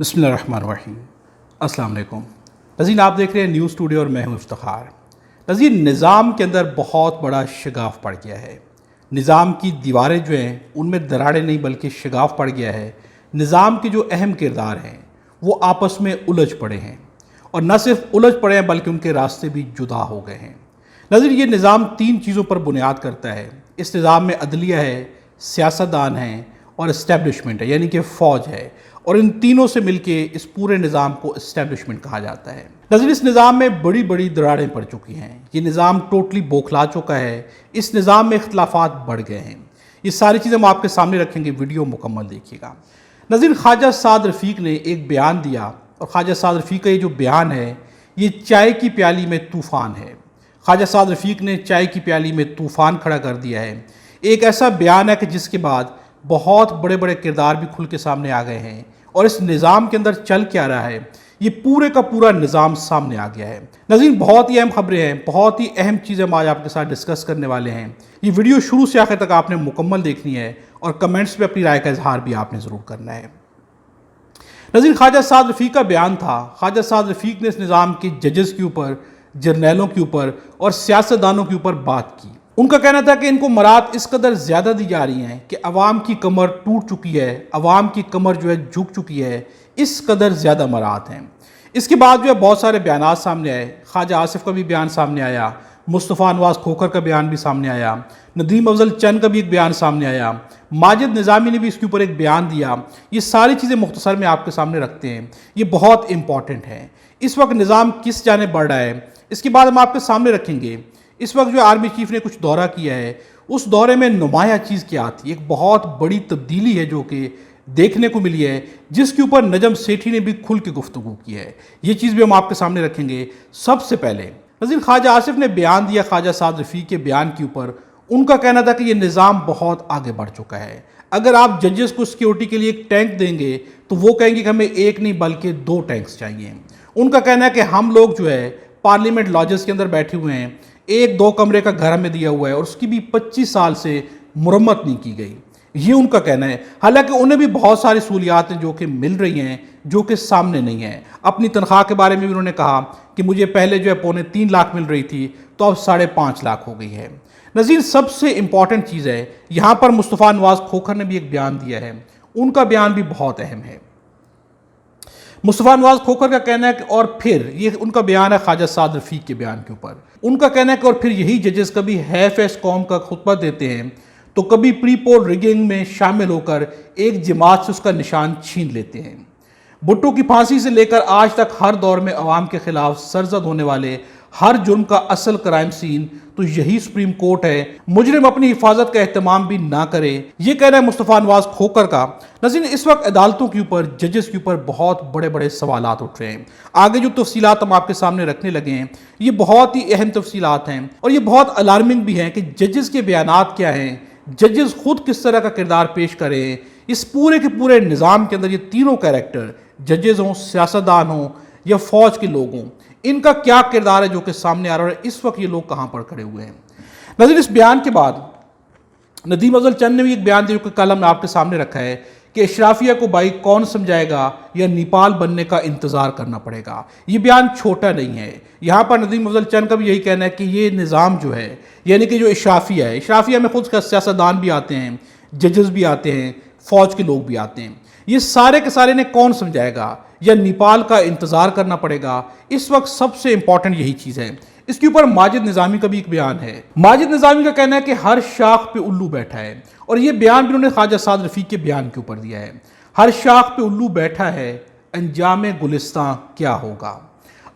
बिस्मिल्लाहिर्रहमानिर्रहीम। अस्सलाम वालेकुम नज़ीर, आप देख रहे हैं न्यूज़ स्टूडियो और मैं हूं इफ्तिखार। नज़ीर, निज़ाम के अंदर बहुत बड़ा शगाफ पड़ गया है। निज़ाम की दीवारें जो हैं उनमें दरारें नहीं बल्कि शगाफ पड़ गया है। निज़ाम के जो अहम किरदार हैं वो आपस में उलझ पड़े हैं, और न सिर्फ उलझ पड़े हैं बल्कि उनके रास्ते भी जुदा हो गए हैं। नज़ीर, ये निज़ाम 3 चीज़ों पर बुनियाद करता है। इस निज़ाम में अदलिया है, सियासतदान हैं और इस्टेब्लिशमेंट है, यानी कि फ़ौज है, और इन तीनों से मिलके इस पूरे निज़ाम को इस्टेब्लिशमेंट कहा जाता है। नज़ीर, इस निज़ाम में बड़ी बड़ी दरारें पड़ चुकी हैं। ये निज़ाम टोटली बौखला चुका है। इस निज़ाम में इख्तलाफात बढ़ गए हैं। ये सारी चीज़ें हम आपके सामने रखेंगे, वीडियो मुकम्मल देखिएगा। नज़ीर, ख्वाजा साद रफ़ीक ने एक बयान दिया, और ख्वाजा साद रफ़ीक का ये जो बयान है ये चाय की प्याली में तूफ़ान है। ख्वाजा साद रफ़ीक ने चाय की प्याली में तूफ़ान खड़ा कर दिया है। एक ऐसा बयान है कि जिसके बाद बहुत बड़े बड़े किरदार भी खुल के सामने आ गए हैं, और इस निज़ाम के अंदर चल क्या रहा है ये पूरे का पूरा निज़ाम सामने आ गया है। नज़ीर, बहुत ही अहम खबरें हैं, बहुत ही अहम चीज़ें हम आज आपके साथ डिस्कस करने वाले हैं। ये वीडियो शुरू से आखिर तक आपने मुकम्मल देखनी है, और कमेंट्स में अपनी राय का इजहार भी आपने ज़रूर करना है। नज़ीर, ख्वाजा साद रफ़ीक का बयान था। ख्वाजा साद रफ़ीक ने इस निज़ाम के जजेस के ऊपर, जर्नैलों के ऊपर और सियासतदानों के ऊपर बात की। उनका कहना था कि इनको मरात इस कदर ज़्यादा दी जा रही हैं कि अवाम की कमर टूट चुकी है, अवाम की कमर जो है झुक चुकी है, इस कदर ज़्यादा मरात हैं। इसके बाद जो है बहुत सारे बयान सामने आए। ख्वाजा आसिफ का भी बयान सामने आया, मुस्तफ़ा नवाज़ खोखर का बयान भी सामने आया, नदीम अफजल चंद का भी एक बयान सामने आया, माजिद निज़ामी ने भी इसके ऊपर एक बयान दिया। ये सारी चीज़ें मुख्तसर में आपके सामने रखते हैं, ये बहुत इंपॉर्टेंट है। इस वक्त निज़ाम किस जानिब बढ़ रहा है इसके बाद हम आपके सामने रखेंगे। इस वक्त जो आर्मी चीफ ने कुछ दौरा किया है, उस दौरे में नुमाया चीज़ क्या आती है, एक बहुत बड़ी तब्दीली है जो कि देखने को मिली है, जिसके ऊपर नजम सेठी ने भी खुल के गुफ्तगू की है। ये चीज़ भी हम आपके सामने रखेंगे। सबसे पहले नज़ीर, ख्वाजा आसिफ ने बयान दिया ख्वाजा साद रफ़ीक के बयान के ऊपर। उनका कहना था कि ये निज़ाम बहुत आगे बढ़ चुका है। अगर आप जजेस को सिक्योरिटी के लिए एक टैंक देंगे तो वो कहेंगे कि हमें एक नहीं बल्कि 2 टैंक्स चाहिए। उनका कहना है कि हम लोग जो है पार्लियामेंट लॉजेस के अंदर बैठे हुए हैं, 1-2 कमरे का घर हमें दिया हुआ है, और उसकी भी 25 साल से मुरम्मत नहीं की गई। ये उनका कहना है। हालांकि उन्हें भी बहुत सारी सहूलियात हैं जो कि मिल रही हैं, जो कि सामने नहीं है। अपनी तनख्वाह के बारे में भी उन्होंने कहा कि मुझे पहले जो है 2.25 लाख मिल रही थी, तो अब 5.5 लाख हो गई है। नज़ीर, सबसे इंपॉर्टेंट चीज़ है, यहाँ पर मुस्तफ़ा नवाज़ खोखर ने भी एक बयान दिया है। उनका बयान भी बहुत अहम है। मुस्तफ़ा नवाज़ खोखर का कहना है कि और फिर, ये उनका बयान है ख्वाजा साद रफ़ीक के बयान के ऊपर। उनका कहना है कि और फिर यही जजेस कभी हैफ कौम का खुतबा देते हैं तो कभी प्री पोल रिगिंग में शामिल होकर एक जमात से उसका निशान छीन लेते हैं। भुट्टो की फांसी से लेकर आज तक हर दौर में अवाम के खिलाफ सरजद होने वाले हर जुर्म का असल क्राइम सीन तो यही सुप्रीम कोर्ट है। मुजरिम अपनी हिफाजत का एहतमाम भी ना करे, ये कहना है मुस्तफ़ा नवाज़ खोखर का। नज़ीर, इस वक्त अदालतों के ऊपर, जजेस के ऊपर बहुत बड़े बड़े सवालात उठ रहे हैं। आगे जो तफसीलात हम आपके सामने रखने लगे हैं ये बहुत ही अहम तफसीलात हैं, और ये बहुत अलार्मिंग भी हैं कि जजेस के बयानात क्या हैं, जजेस खुद किस तरह का किरदार पेश करें। इस पूरे के पूरे निज़ाम के अंदर ये तीनों कैरेक्टर, जजेस हों, सियासतदान हों या फौज के लोग हों, इनका क्या किरदार है जो कि सामने आ रहा है। इस वक्त ये लोग कहाँ पर खड़े हुए हैं। नज़ीर, इस बयान के बाद नदीम अफजल चंद ने भी एक बयान दिया कि कल हमने आपके सामने रखा है कि इशराफिया को भाई कौन समझाएगा या नेपाल बनने का इंतज़ार करना पड़ेगा। ये बयान छोटा नहीं है। यहाँ पर नदीम अफजल चंद का भी यही कहना है कि ये निज़ाम जो है, यानी कि जो इशराफिया है, इशराफिया में खुद का सियासतदान भी आते हैं, जजेस भी आते हैं, फौज के लोग भी आते हैं, ये सारे के सारे ने कौन समझाएगा या नेपाल का इंतज़ार करना पड़ेगा। इस वक्त सबसे इंपॉर्टेंट यही चीज़ है। इसके ऊपर माजिद निज़ामी का भी एक बयान है। माजिद निज़ामी का कहना है कि हर शाख पे उल्लू बैठा है, और ये बयान भी उन्होंने ख्वाजा साद रफ़ीक के बयान के ऊपर दिया है। हर शाख पे उल्लू बैठा है, अंजाम गुलिस्तां क्या होगा।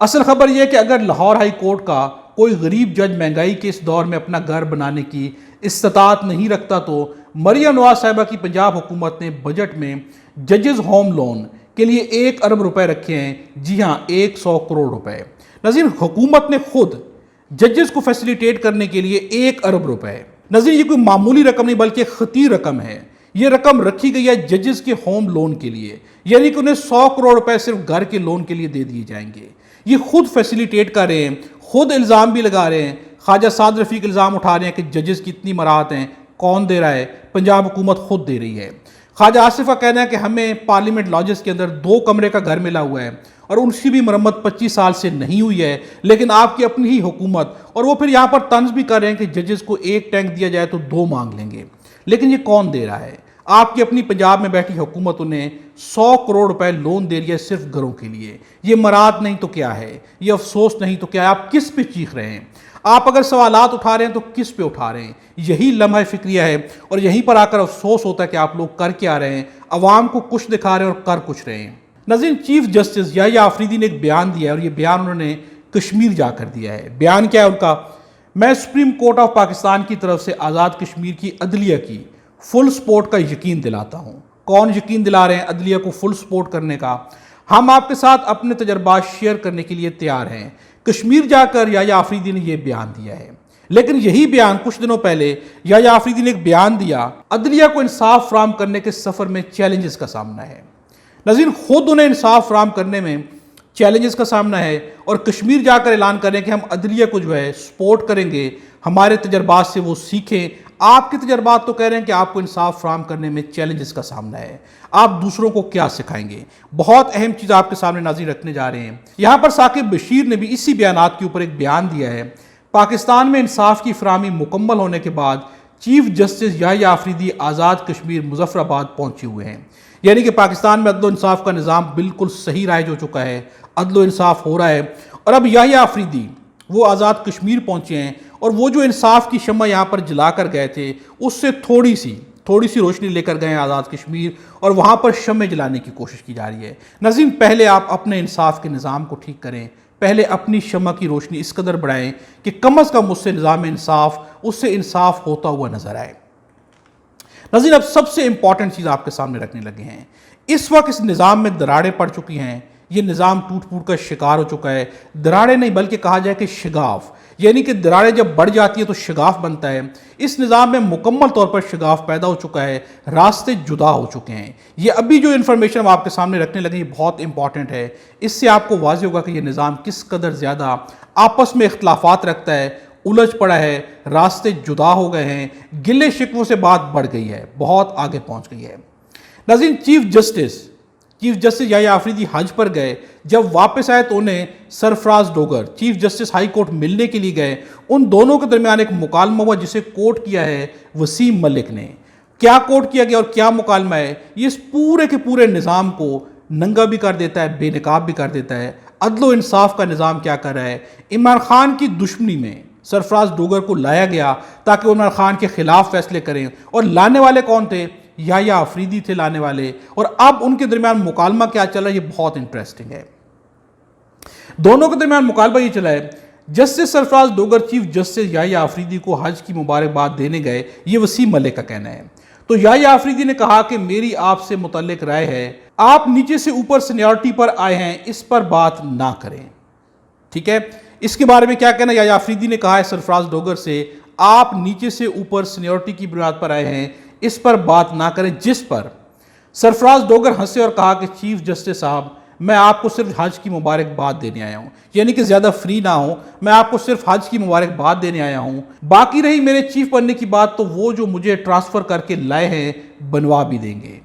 असल खबर यह है कि अगर लाहौर हाई कोर्ट का कोई गरीब जज महंगाई के इस दौर में अपना घर बनाने की इस्तात नहीं रखता तो मरियम नवाज साहिबा की पंजाब हुकूमत ने बजट में जजेस होम लोन के लिए 1 अरब रुपए रखे हैं। जी हाँ, 100 करोड़ रुपए। नज़ीर, हुकूमत ने खुद जजेस को फैसिलिटेट करने के लिए 1 अरब रुपए, नज़ीर ये कोई मामूली रकम नहीं बल्कि खतीर रकम है। ये रकम रखी गई है जजेस के होम लोन के लिए, यानी कि उन्हें 100 करोड़ रुपए सिर्फ घर के लोन के लिए दे दिए जाएंगे। ये खुद फैसिलिटेट कर रहे हैं, खुद इल्ज़ाम भी लगा रहे हैं। ख्वाजा साद रफ़ीक इल्ज़ाम उठा रहे हैं कि जजेस की इतनी मराहत हैं, कौन दे रहा है? पंजाब हुकूमत खुद दे रही है। ख्वाजा आसिफ का कहना है कि हमें पार्लियामेंट लॉजेस के अंदर 2 कमरे का घर मिला हुआ है और उसकी भी मरम्मत 25 साल से नहीं हुई है, लेकिन आपकी अपनी ही हुकूमत, और वो फिर यहाँ पर तंज भी कर रहे हैं कि जजेस को 1 टैंक दिया जाए तो 2 मांग लेंगे। लेकिन ये कौन दे रहा है? आपकी अपनी पंजाब में बैठी हुकूमत उन्हें 100 करोड़ रुपए लोन दे रही है सिर्फ घरों के लिए। ये मराद नहीं तो क्या है? ये अफसोस नहीं तो क्या है? आप किस पे चीख रहे हैं? आप अगर सवालात उठा रहे हैं तो किस पे उठा रहे हैं? यही लम्हा फिक्रिया है और यहीं पर आकर अफसोस होता है कि आप लोग कर क्या रहे हैं। अवाम को कुछ दिखा रहे हैं और कर कुछ रहे हैं। नाज़रीन, चीफ जस्टिस याह्या आफरीदी ने एक बयान दिया है और ये बयान उन्होंने कश्मीर जाकर दिया है। बयान क्या है उनका? मैं सुप्रीम कोर्ट ऑफ पाकिस्तान की तरफ से आज़ाद कश्मीर की अदलिया की फुल सपोर्ट का यकीन दिलाता हूँ। कौन यकीन दिला रहे हैं अदलिया को फुल सपोर्ट करने का? हम आपके साथ अपने तजर्बात शेयर करने के लिए तैयार हैं। कश्मीर जाकर याह्या आफरीदी ने यह बयान दिया है। लेकिन यही बयान कुछ दिनों पहले याह्या आफरीदी ने एक बयान दिया, अदलिया को इंसाफ फराहम करने के सफ़र में चैलेंजेस का सामना है। नाज़रीन, खुद उन्हें इंसाफ फराहम करने में चैलेंजेस का सामना है और कश्मीर जाकर ऐलान करें कि हम अदलिया को जो है सपोर्ट करेंगे, हमारे तजर्बात से वो सीखें। आपके तजर्बात तो कह रहे हैं कि आपको इंसाफ फराहम करने में चैलेंजेस का सामना है। आप दूसरों को क्या सिखाएंगे? बहुत अहम चीज़ आपके सामने नाज़रीन रखने जा रहे हैं। यहाँ पर साकिब बशीर ने भी इसी बयानात के ऊपर एक बयान दिया है। पाकिस्तान में इंसाफ की फराहमी मुकम्मल होने के बाद चीफ जस्टिस याह्या आफरीदी आज़ाद कश्मीर मुजफ्फराबाद पहुँचे हुए हैं। यानी कि पाकिस्तान में अदलो इंसाफ का निज़ाम बिल्कुल सही राइज हो चुका है, अदलो इंसाफ हो रहा है। और अब याह्या आफरीदी वो आज़ाद कश्मीर पहुँचे हैं और वो जो इंसाफ की शम्मा यहाँ पर जला कर गए थे उससे थोड़ी सी रोशनी लेकर गए आज़ाद कश्मीर और वहाँ पर शम्में जलाने की कोशिश की जा रही है। नाज़रीन, पहले आप अपने इंसाफ के निज़ाम को ठीक करें, पहले अपनी शम्मा की रोशनी इस कदर बढ़ाएं कि कम अज़ कम उससे निज़ाम इंसाफ उससे इंसाफ होता हुआ नजर आए। नाज़रीन, अब सबसे इंपॉर्टेंट चीज़ आपके सामने रखने लगे हैं। इस वक्त इस निज़ाम में दरारें पड़ चुकी हैं। ये निज़ाम टूट फूट का शिकार हो चुका है। दरारें नहीं बल्कि कहा जाए कि शिगाफ, यानी कि दरारें जब बढ़ जाती है तो शिगाफ बनता है। इस निज़ाम में मुकम्मल तौर पर शिगाफ पैदा हो चुका है, रास्ते जुदा हो चुके हैं। ये अभी जो इन्फॉर्मेशन हम आपके सामने रखने लगे ये बहुत इंपॉर्टेंट है। इससे आपको वाज़ेह होगा कि ये निज़ाम किस कदर ज़्यादा आपस में इख्तलाफात रखता है, उलझ पड़ा है, रास्ते जुदा हो गए हैं, गिले शिकवों से बात बढ़ गई है, बहुत आगे पहुंच गई है। नाज़रीन, चीफ जस्टिस याह्या आफरीदी हज पर गए। जब वापस आए तो उन्हें Sarfaraz Dogar chief justice high court मिलने के लिए गए। उन दोनों के दरमियान एक मुकालमा हुआ जिसे कोर्ट किया है वसीम मलिक ने। क्या कोर्ट किया गया और क्या मुकालमा है, ये इस पूरे के पूरे निज़ाम को नंगा भी कर देता है, बेनकाब भी कर देता है। अदलो इंसाफ का निज़ाम क्या कर रहा है? इमरान खान की दुश्मनी में सरफराज डोगर को लाया गया ताकि इमरान खान के खिलाफ फैसले करें, और लाने वाले कौन थे? याह्या आफरीदी थे लाने वाले। और अब उनके दरमियान मुकालमा क्या चल रहा है, ये बहुत इंटरेस्टिंग है। दोनों के दरमियान मुकालमा ये चला है, justice Sarfaraz Dogar chief justice Yahya Afridi को हज की मुबारकबाद देने गए, ये वसीम मलिक का कहना है। तो याह्या आफरीदी ने कहा कि मेरी आपसे मुतल्लिक राय है, आप नीचे से ऊपर सीनियरिटी पर आए हैं, इस पर बात ना करें। ठीक है, इसके बारे में क्या कहना? याह्या आफरीदी ने कहा है सरफराज डोगर से, आप नीचे से ऊपर सीनियरिटी की बुनियाद पर आए हैं, इस पर बात ना करें। जिस पर सरफराज डोगर हंसे और कहा कि चीफ जस्टिस साहब, मैं आपको सिर्फ हज की मुबारकबाद देने आया हूं, यानी कि ज़्यादा फ्री ना हो, मैं आपको सिर्फ हज की मुबारकबाद देने आया हूं। बाकी रही मेरे चीफ बनने की बात, तो वो जो मुझे ट्रांसफ़र करके लाए हैं बनवा भी देंगे।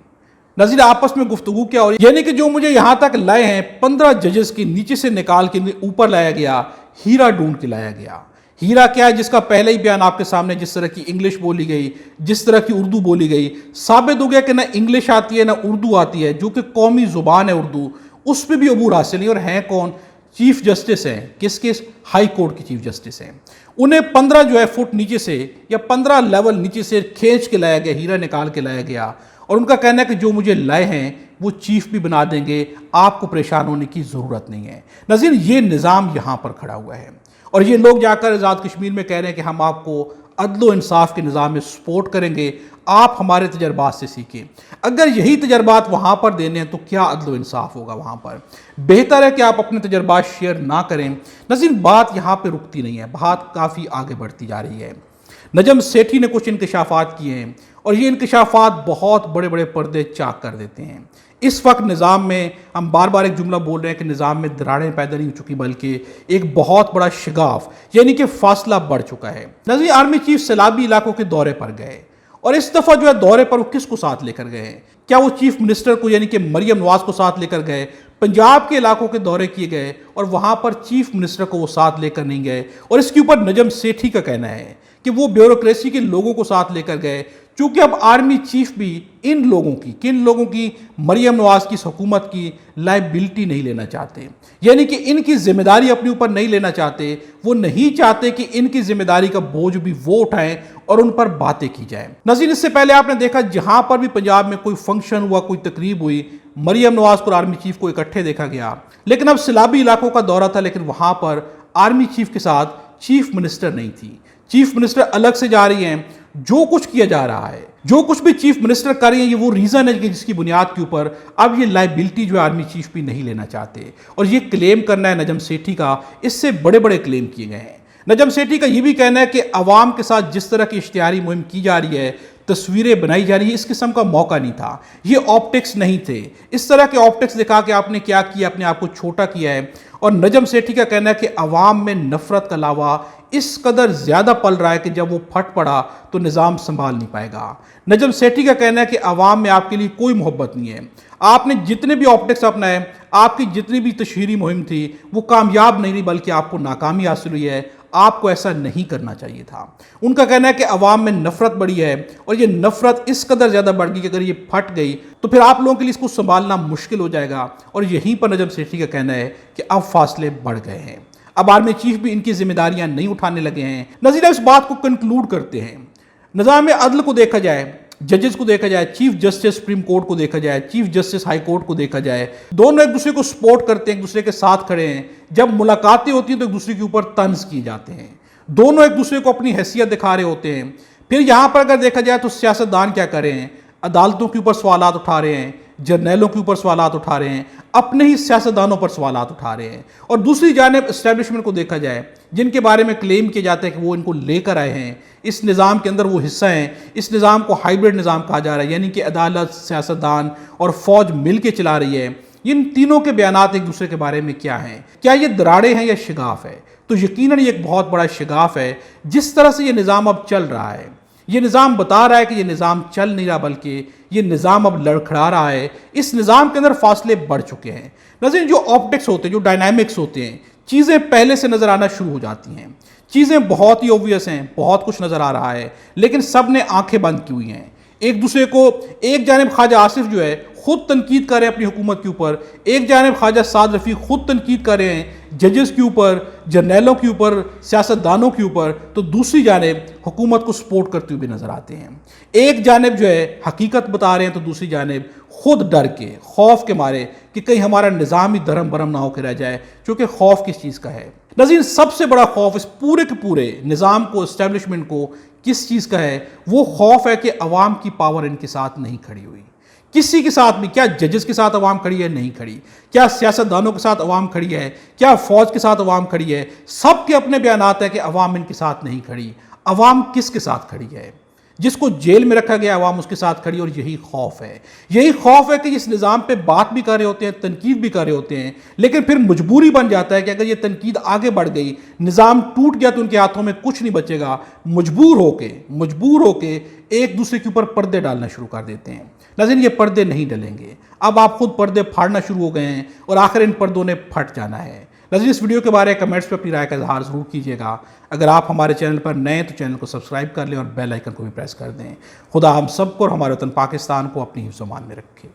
नाज़रीन, आपस में गुफ्तगू क्या हो रही है, यानी कि जो मुझे यहाँ तक लाए हैं 15 जजेस के नीचे से निकाल के ऊपर लाया गया, हीरा ढूंढ के लाया गया। हीरा क्या है? जिसका पहले ही बयान आपके सामने, जिस तरह की इंग्लिश बोली गई, जिस तरह की उर्दू बोली गई, साबित हो गया कि ना इंग्लिश आती है ना उर्दू आती है, जो कि कौमी ज़ुबान है उर्दू, उस पर भी अबूर हासिल नहीं। और हैं कौन? चीफ जस्टिस हैं। किसके? हाई कोर्ट की चीफ जस्टिस हैं। उन्हें 15 जो है फुट नीचे से या 15 लेवल नीचे से खींच के लाया गया, हीरा निकाल के लाया गया। और उनका कहना है कि जो मुझे लाए हैं वो चीफ भी बना देंगे, आपको परेशान होने की ज़रूरत नहीं है। नाज़रीन, ये निज़ाम यहाँ पर खड़ा हुआ है और ये लोग जाकर आज़ाद कश्मीर में कह रहे हैं कि हम आपको अदलो इंसाफ के निज़ाम में सपोर्ट करेंगे, आप हमारे तजर्बात से सीखें। अगर यही तजर्बात वहाँ पर देने हैं तो क्या अदलो इंसाफ होगा वहाँ पर? बेहतर है कि आप अपने तजर्बात शेयर ना करें। नाज़रीन, बात यहाँ पर रुकती नहीं है, बात काफ़ी आगे बढ़ती जा रही है। नजम सेठी ने कुछ इंकशाफात किए हैं और ये इंकशाफात बहुत बड़े बड़े पर्दे चाक कर देते हैं। इस वक्त निज़ाम में हम बार बार एक जुमला बोल रहे हैं कि निज़ाम में दरारें पैदा नहीं हो चुकी, बल्कि एक बहुत बड़ा शिगाफ यानी कि फासला बढ़ चुका है। नाज़रीन, आर्मी चीफ सैलाबी इलाकों के दौरे पर गए और इस दफ़ा जो है दौरे पर वो किसको साथ लेकर गए हैं? क्या वो चीफ मिनिस्टर को यानी कि मरियम नवाज को साथ लेकर गए? पंजाब के इलाकों के दौरे किए गए और वहाँ पर चीफ मिनिस्टर को वो साथ लेकर नहीं गए। और इसके ऊपर नजम सेठी का कहना है कि वो ब्यूरोक्रेसी के लोगों को साथ लेकर गए, क्योंकि अब आर्मी चीफ भी इन लोगों की, किन लोगों की, मरियम नवाज की हुकूमत की लाइबिलिटी नहीं लेना चाहते, यानी कि इनकी जिम्मेदारी अपने ऊपर नहीं लेना चाहते। वो नहीं चाहते कि इनकी जिम्मेदारी का बोझ भी वो उठाएं और उन पर बातें की जाए। नाज़रीन, इससे पहले आपने देखा जहां पर भी पंजाब में कोई फंक्शन हुआ, कोई तकरीब हुई, मरियम नवाज को आर्मी चीफ को इकट्ठे देखा गया। लेकिन अब सैलाबी इलाकों का दौरा था, लेकिन वहां पर आर्मी चीफ के साथ चीफ मिनिस्टर नहीं थी। चीफ मिनिस्टर अलग से जा रही हैं। जो कुछ किया जा रहा है, जो कुछ भी चीफ मिनिस्टर कर रही है, ये वो रीजन है कि जिसकी बुनियाद के ऊपर अब ये लाइबिलिटी जो आर्मी चीफ भी नहीं लेना चाहते। और ये क्लेम करना है नजम सेठी का, इससे बड़े बड़े क्लेम किए गए हैं। नजम सेठी का ये भी कहना है कि अवाम के साथ जिस तरह की इश्तिहारी मुहिम की जा रही है, तस्वीरें बनाई जा रही है, इस किस्म का मौका नहीं था। ये ऑप्टिक्स नहीं थे। इस तरह के ऑप्टिक्स दिखा के आपने क्या किया, अपने आप को छोटा किया है। और नजम सेठी का कहना है कि अवाम में नफरत का लावा इस कदर ज्यादा पल रहा है कि जब वो फट पड़ा तो निज़ाम संभाल नहीं पाएगा। नजम सेठी का कहना है कि अवाम में आपके लिए कोई मोहब्बत नहीं है। आपने जितने भी ऑप्टिक्स अपनाए, आपकी जितनी भी तशहीरी मुहिम थी, वो कामयाब नहीं रही, बल्कि आपको नाकामी हासिल हुई है। आपको ऐसा नहीं करना चाहिए था। उनका कहना है कि अवाम में नफरत बढ़ी है और ये नफरत इस कदर ज़्यादा बढ़ गई कि अगर ये फट गई तो फिर आप लोगों के लिए इसको संभालना मुश्किल हो जाएगा। और यहीं पर नजम सेठी का कहना है कि अब फासले बढ़ गए हैं, अब आर्मी चीफ भी इनकी जिम्मेदारियां नहीं उठाने लगे हैं। नज़ीर, इस बात को कंक्लूड करते हैं। निज़ाम अदल को देखा जाए, जजेस को देखा जाए, चीफ जस्टिस सुप्रीम कोर्ट को देखा जाए, चीफ जस्टिस हाई कोर्ट को देखा जाए, दोनों एक दूसरे को सपोर्ट करते हैं, एक दूसरे के साथ खड़े हैं। जब मुलाकातें होती हैं तो एक दूसरे के ऊपर तंज किए जाते हैं। दोनों एक दूसरे को अपनी हैसियत दिखा रहे होते हैं। फिर यहाँ पर अगर देखा जाए तो सियासतदान क्या कर रहे हैं? अदालतों के ऊपर सवालात उठा रहे हैं, जर्नैलों के ऊपर सवालात उठा रहे हैं, अपने ही सियासतदानों पर सवालात उठा रहे हैं। और दूसरी जानिब एस्टेब्लिशमेंट को देखा जाए, जिनके बारे में क्लेम किया जाता है कि वो इनको लेकर आए हैं, इस निज़ाम के अंदर वो हिस्सा हैं। इस निज़ाम को हाइब्रिड निज़ाम कहा जा रहा है, यानी कि अदालत, सियासतदान और फौज मिल के चला रही है। इन तीनों के बयानात एक दूसरे के बारे में क्या हैं? क्या ये दराड़े हैं या शिगाफ है? तो यकीनन ये एक बहुत बड़ा शिगाफ है। जिस तरह से ये निज़ाम अब चल रहा है, ये निज़ाम बता रहा है कि ये निज़ाम चल नहीं रहा, बल्कि ये निज़ाम अब लड़खड़ा रहा है। इस निज़ाम के अंदर फासले बढ़ चुके हैं। नज़र, जो ऑप्टिक्स होते हैं, जो डायनामिक्स होते हैं, चीज़ें पहले से नज़र आना शुरू हो जाती हैं। चीज़ें बहुत ही ऑब्वियस हैं, बहुत कुछ नज़र आ रहा है, लेकिन सब ने आंखें बंद की हुई हैं। एक दूसरे को, एक जानिब ख्वाजा आसिफ जो है खुद तनकीद कर रहे हैं अपनी हुकूमत के ऊपर, एक जानिब ख्वाजा साद रफ़ी खुद तनकीद कर रहे हैं जजेस के ऊपर, जर्नैलों के ऊपर, सियासतदानों के ऊपर, तो दूसरी जानिब हुकूमत को सपोर्ट करते हुए भी नज़र आते हैं। एक जानिब जो है हकीकत बता रहे हैं, तो दूसरी जानिब खुद डर के, खौफ के मारे कि कहीं हमारा निज़ाम ही धर्म भरम ना होकर रह जाए। क्योंकि खौफ किस चीज़ का है नज़ीर? सबसे बड़ा खौफ इस पूरे के पूरे निज़ाम को, एस्टेब्लिशमेंट को किस चीज़ का है? वो खौफ है कि अवाम की पावर इनके साथ नहीं खड़ी हुई। किसी के साथ भी, क्या जजेस के साथ अवाम खड़ी है? नहीं खड़ी। क्या सियासतदानों के साथ अवाम खड़ी है? क्या फौज के साथ अवाम खड़ी है? सबके अपने बयानात है कि अवाम इनके साथ नहीं खड़ी। अवाम किसके साथ खड़ी है? जिसको जेल में रखा गया अवाम उसके साथ खड़ी। और यही खौफ है, यही खौफ है कि इस निज़ाम पे बात भी कर रहे होते हैं, तनकीद भी कर रहे होते हैं, लेकिन फिर मजबूरी बन जाता है कि अगर ये तनकीद आगे बढ़ गई, निज़ाम टूट गया, तो उनके हाथों में कुछ नहीं बचेगा। मजबूर होके एक दूसरे के ऊपर पर्दे डालना शुरू कर देते हैं। लेकिन ये पर्दे नहीं डलेंगे। अब आप खुद पर्दे फाड़ना शुरू हो गए हैं और आखिर इन पर्दों ने फट जाना है। नज़ीर, इस वीडियो के बारे में कमेंट्स में अपनी राय का इजहार ज़रूर कीजिएगा। अगर आप हमारे चैनल पर नए हैं तो चैनल को सब्सक्राइब कर लें और बेल आइकन को भी प्रेस कर दें। खुदा हम सबको और हमारे वतन पाकिस्तान को अपनी हिफ्ज़-ओ-मान में रखे।